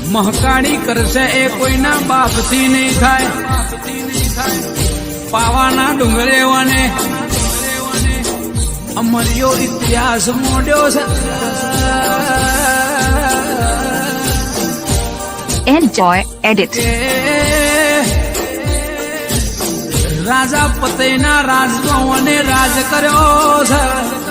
મહકાણી કરશે એ કોઈના બાપથી નહીં થાય. પાવાના ડુંગરેવાને અમર્યો ઇતિહાસ મોડ્યો છે. Enjoy edit. રાજા પતેના રાજગોને રાજ કર્યો છે.